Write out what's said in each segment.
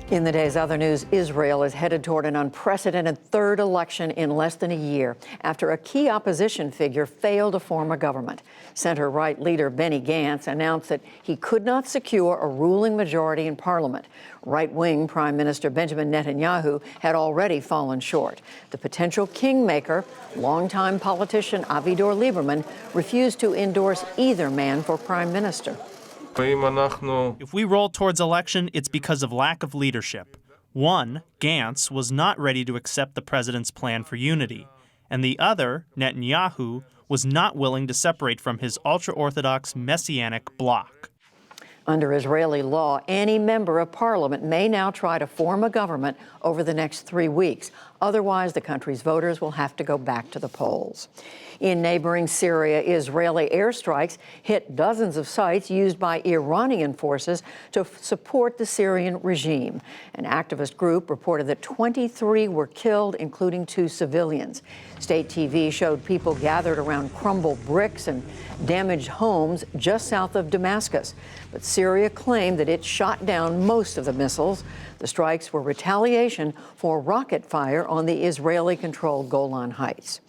In the day's other news, Israel is headed toward an unprecedented third election in less than a year after a key opposition figure failed to form a government. Center-right leader Benny Gantz announced that he could not secure a ruling majority in parliament. Right-wing Prime Minister Benjamin Netanyahu had already fallen short. The potential kingmaker, longtime politician Avigdor Lieberman, refused to endorse either man for prime minister. If we roll towards election, it's because of lack of leadership. One, Gantz, was not ready to accept the president's plan for unity. And the other, Netanyahu, was not willing to separate from his ultra-Orthodox Messianic bloc. Under Israeli law, any member of parliament may now try to form a government over the next 3 weeks. Otherwise, the country's voters will have to go back to the polls. In neighboring Syria, Israeli airstrikes hit dozens of sites used by Iranian forces to support the Syrian regime. An activist group reported that 23 were killed, including 2 civilians. State TV showed people gathered around crumbled bricks and damaged homes just south of Damascus. But Syria claimed that it shot down most of the missiles. The strikes were retaliation for rocket fire on the Israeli-controlled Golan Heights.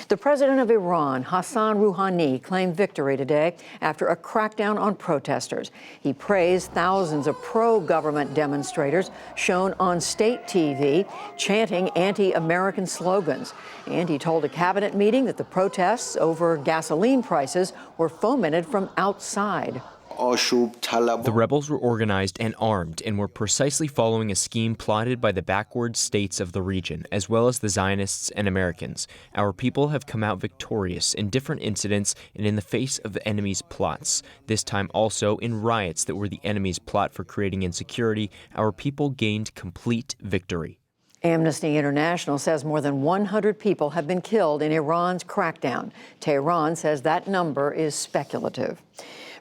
The president of Iran, Hassan Rouhani, claimed victory today after a crackdown on protesters. He praised thousands of pro-government demonstrators shown on state TV chanting anti-American slogans. And he told a cabinet meeting that the protests over gasoline prices were fomented from outside. The rebels were organized and armed and were precisely following a scheme plotted by the backward states of the region, as well as the Zionists and Americans. Our people have come out victorious in different incidents and in the face of the enemy's plots. This time also in riots that were the enemy's plot for creating insecurity, our people gained complete victory. Amnesty International says more than 100 people have been killed in Iran's crackdown. Tehran says that number is speculative.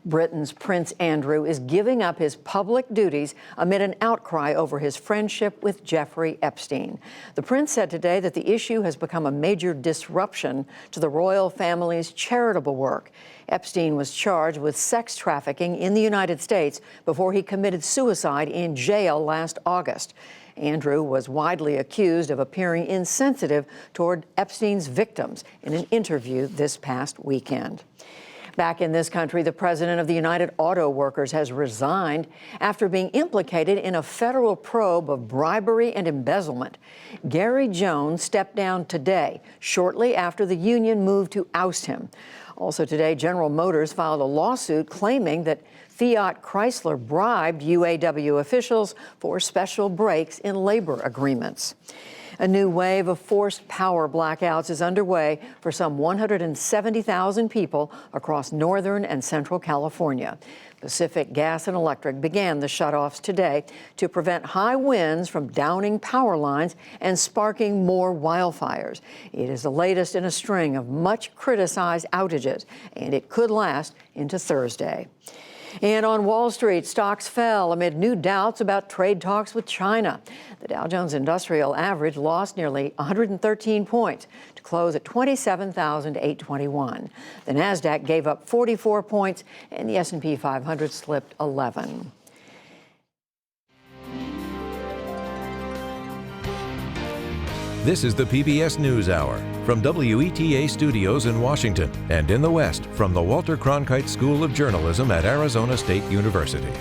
Britain's Prince Andrew is giving up his public duties amid an outcry over his friendship with Jeffrey Epstein. The prince said today that the issue has become a major disruption to the royal family's charitable work. Epstein was charged with sex trafficking in the United States before he committed suicide in jail last August. Andrew was widely accused of appearing insensitive toward Epstein's victims in an interview this past weekend. Back in this country, the president of the United Auto Workers has resigned after being implicated in a federal probe of bribery and embezzlement. Gary Jones stepped down today, shortly after the union moved to oust him. Also today, General Motors filed a lawsuit claiming that Fiat Chrysler bribed UAW officials for special breaks in labor agreements. A new wave of forced power blackouts is underway for some 170,000 people across northern and central California. Pacific Gas and Electric began the shutoffs today to prevent high winds from downing power lines and sparking more wildfires. It is the latest in a string of much criticized outages, and it could last into Thursday. And on Wall Street, stocks fell amid new doubts about trade talks with China. The Dow Jones Industrial Average lost nearly 113 points to close at 27,821. The Nasdaq gave up 44 points, and the S&P 500 slipped 11. This is the PBS NewsHour from WETA Studios in Washington and in the West from the Walter Cronkite School of Journalism at Arizona State University.